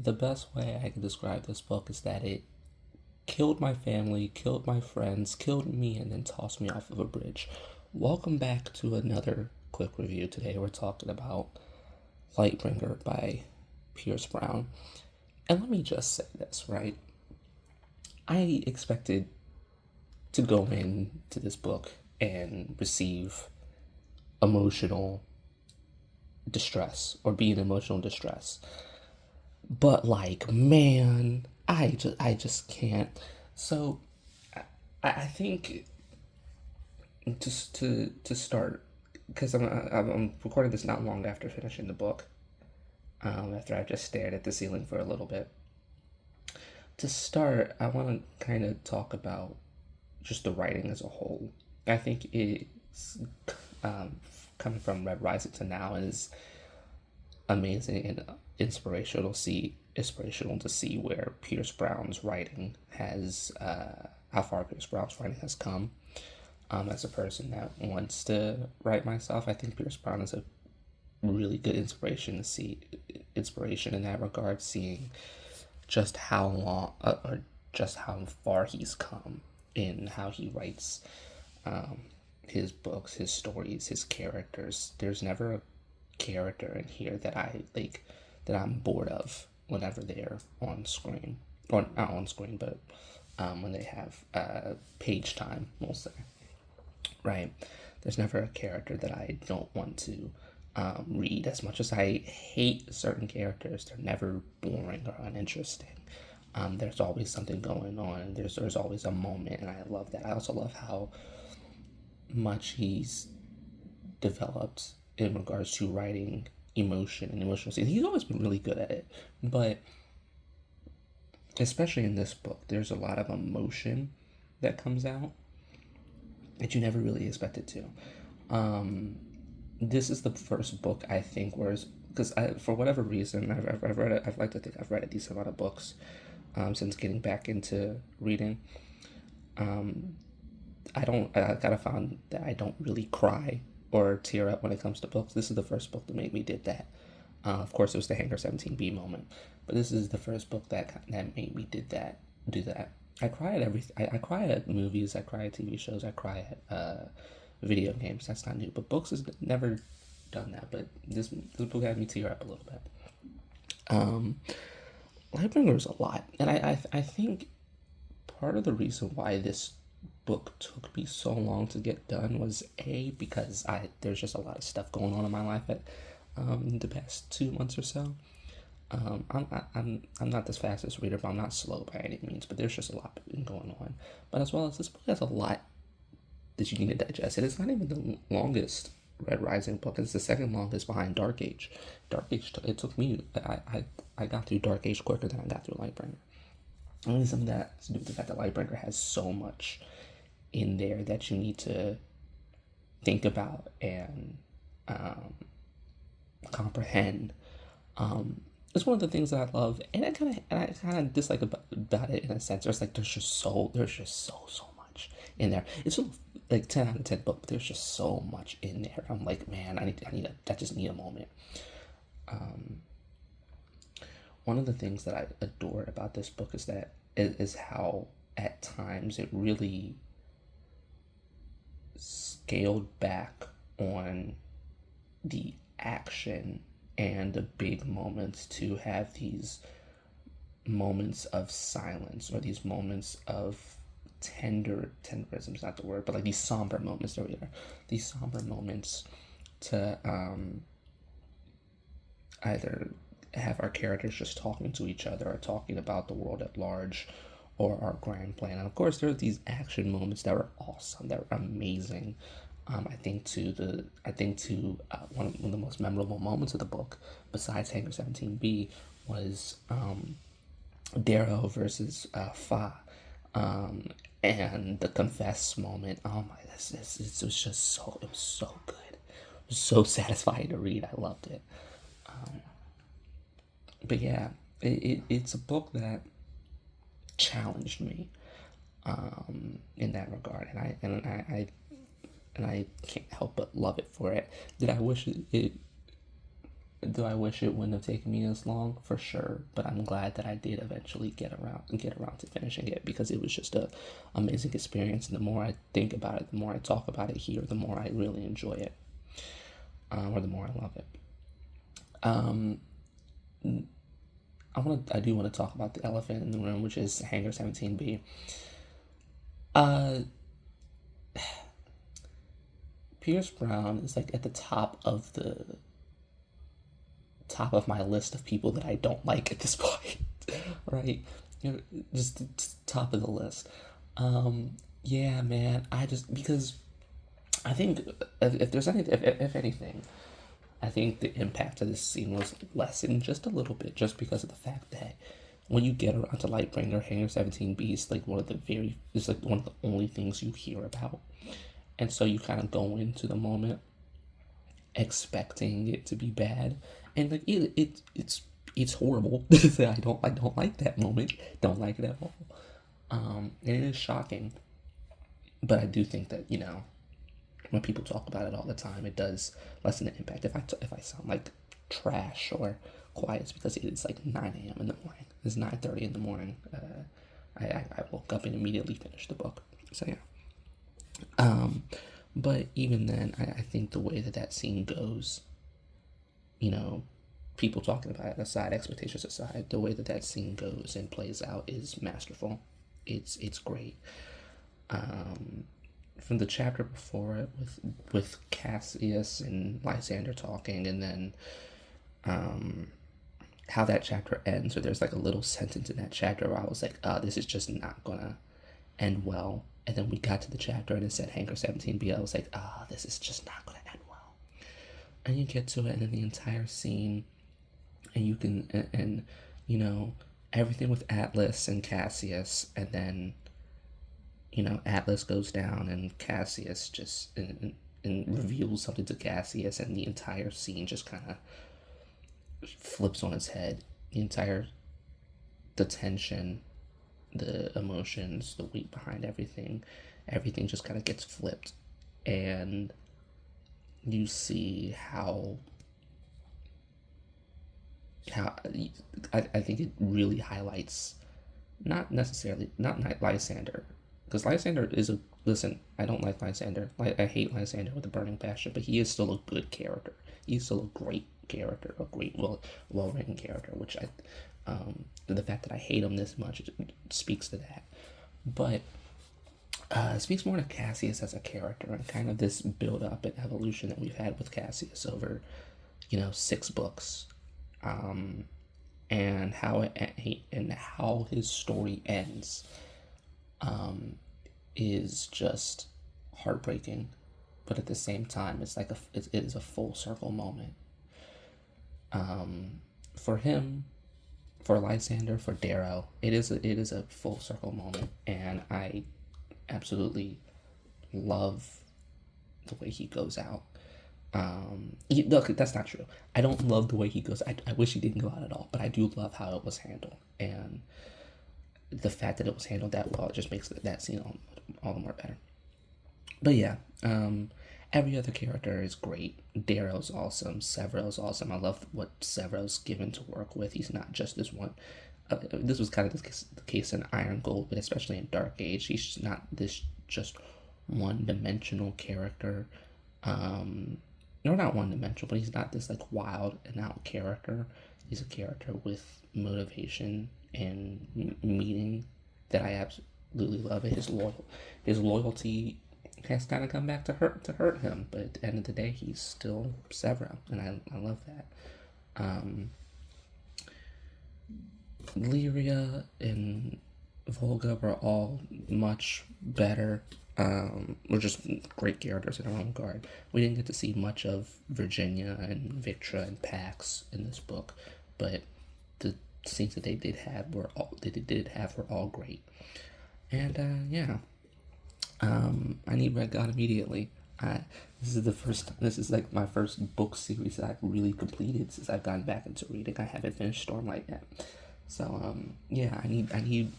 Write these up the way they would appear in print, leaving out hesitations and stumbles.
the best way I can describe this book is that it killed my family, killed my friends, killed me, and then tossed me off of a bridge. Welcome back to another quick review. Today we're talking about Lightbringer by Pierce Brown. And let me just say this, right? I expected to go into this book and receive emotional distress or be in emotional distress. But like, man, I just can't. So I think just to start, because I'm recording this not long after finishing the book. After I just stared at the ceiling for a little bit. To start, I want to kind of talk about just the writing as a whole. I think it's um, coming from Red Rising to now is amazing and inspirational to see where Pierce Brown's writing has how far Pierce Brown's writing has come. As a person that wants to write myself, I think Pierce Brown is a really good inspiration in that regard, seeing just how long or just how far he's come in how he writes um, his books, his stories, his characters. There's never a character in here that I like that I'm bored of whenever they're on screen, or not on screen, but when they have page time, we'll say, right? There's never a character that I don't want to read. As much as I hate certain characters, they're never boring or uninteresting. There's always something going on. There's always a moment, and I love that. I also love how much he's developed in regards to writing emotion and emotional scenes. He's always been really good at it, but especially in this book, there's a lot of emotion that comes out that you never really expected to. Um, this is the first book I think where, because for whatever reason, I've read it. I've like to think I've read a decent amount of books since getting back into reading. Um, I gotta find that I don't really cry or tear up when it comes to books. This is the first book that made me did that. Of course, it was the Hangar 17B moment, but this is the first book that made me do that. I cry at everything. I cry at movies. I cry at TV shows. I cry at video games. That's not new. But books has never done that. But this book had me tear up a little bit. Um, Lightbringer is a lot, and I think part of the reason why this book took me so long to get done was because I there's just a lot of stuff going on in my life at the past 2 months or so. I'm not the fastest reader, but I'm not slow by any means. But there's just a lot going on. But as well as this book has a lot that you need to digest. And it's not even the longest Red Rising book. It's the second longest behind Dark Age. Dark Age. It took me. I got through Dark Age quicker than I got through Lightbringer. Only some of that has to do with the fact that Lightbringer has so much in there that you need to think about and um, comprehend. It's one of the things that I love, and I kind of dislike about it in a sense. There's just so much in there. It's like 10 out of 10 book, but there's just so much in there. I'm like, man, I just need a moment. Um, One of the things that I adore about this book is how at times it really scaled back on the action and the big moments to have these moments of silence or these moments of tenderism is not the word, but like these somber moments. There we are. These somber moments to either have our characters just talking to each other or talking about the world at large or our grand plan. And of course, there are these action moments that are awesome, that are amazing. I think to one of the most memorable moments of the book, besides Hangar 17B, was Darrow versus Fa, and the confess moment. Oh my, it was just it was so good. It was so satisfying to read. I loved it. But yeah, it's a book that challenged me in that regard, and I can't help but love it for it. Did I wish it Do I wish it wouldn't have taken me as long? For sure, but I'm glad that I did eventually get around to finishing it, because it was just a amazing experience. And the more I think about it, the more I talk about it here, the more I really enjoy it, or the more I love it. Um, I do want to talk about the elephant in the room, which is Hangar 17B. Uh, Pierce Brown is like at the top of my list of people that I don't like at this point, right? You know, just top of the list. Yeah, man. I just because I think if there's anything, if anything, I think the impact of this scene was lessened just a little bit, just because of the fact that when you get around to Lightbringer, Hangar 17B is like it's like one of the only things you hear about, and so you kind of go into the moment expecting it to be bad, and like it's horrible. I don't like that moment. Don't like it at all. And it is shocking, but I do think that when people talk about it all the time, it does lessen the impact. If I sound like trash or quiet, it's because it's like 9 a.m. in the morning. It's 9:30 in the morning. I woke up and immediately finished the book. So yeah. But even then, I think the way that scene goes, you know, people talking about it aside, expectations aside, the way that scene goes and plays out is masterful. It's great. From the chapter before it with Cassius and Lysander talking, and then how that chapter ends, or there's like a little sentence in that chapter where I was like, this is just not gonna end well. And then we got to the chapter and it said Hangar 17B. I was like, this is just not gonna end well. And you get to it, and then the entire scene, and you can, and everything with Atlas and Cassius, and then Atlas goes down and Cassius just and reveals something to Cassius, and the entire scene just kind of flips on its head. The tension, the emotions, the weight behind everything just kind of gets flipped, and you see how I think it really highlights not Lysander, because Lysander is a listen. I don't like Lysander. I hate Lysander with a burning passion, but he is still a good character. He's still a great character, a great well written character. Which the fact that I hate him this much speaks to that. But it speaks more to Cassius as a character, and kind of this build up and evolution that we've had with Cassius over 6 books, and how his story ends is just heartbreaking, but at the same time it's like it is a full circle moment, for him, for Lysander, for Darrow. It is a full circle moment, and I absolutely love the way he goes out. Look, that's not true. I don't love the way he goes. I wish he didn't go out at all, but I do love how it was handled, and the fact that it was handled that well, it just makes that scene all the more better. But yeah, every other character is great. Darrow's awesome. Severo's awesome. I love what Severo's given to work with. He's not just this one. This was kind of the case in Iron Gold, but especially in Dark Age, he's not this just one-dimensional character. No, not one-dimensional, but he's not this like wild and out character. He's a character with motivation and meaning that I absolutely love. His loyalty has kind of come back to hurt him, but at the end of the day, he's still Severo, and I love that. Lyria and Volga were all much better. Were just great characters in their own regard. We didn't get to see much of Virginia and Victra and Pax in this book, but the scenes that they did have were all great. And yeah, I need Red God immediately. This is like my first book series that I've really completed since I've gotten back into reading. I haven't finished Stormlight yet, so yeah, I need.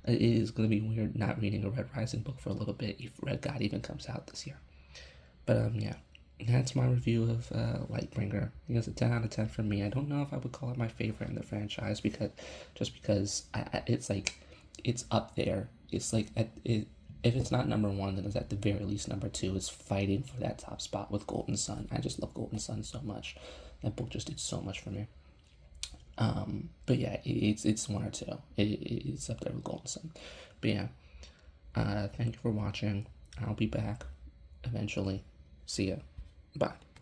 It is gonna be weird not reading a Red Rising book for a little bit if Red God even comes out this year. But yeah, that's my review of Lightbringer. It's a 10 out of 10 for me. I don't know if I would call it my favorite in the franchise because it's like it's up there. It's like if it's not number one, then it's at the very least number two. It's fighting for that top spot with Golden Sun. I just love Golden Sun so much. That book just did so much for me. But yeah, it's one or two. It's up there with Golden Sun. But yeah, thank you for watching. I'll be back eventually. See ya. Bye.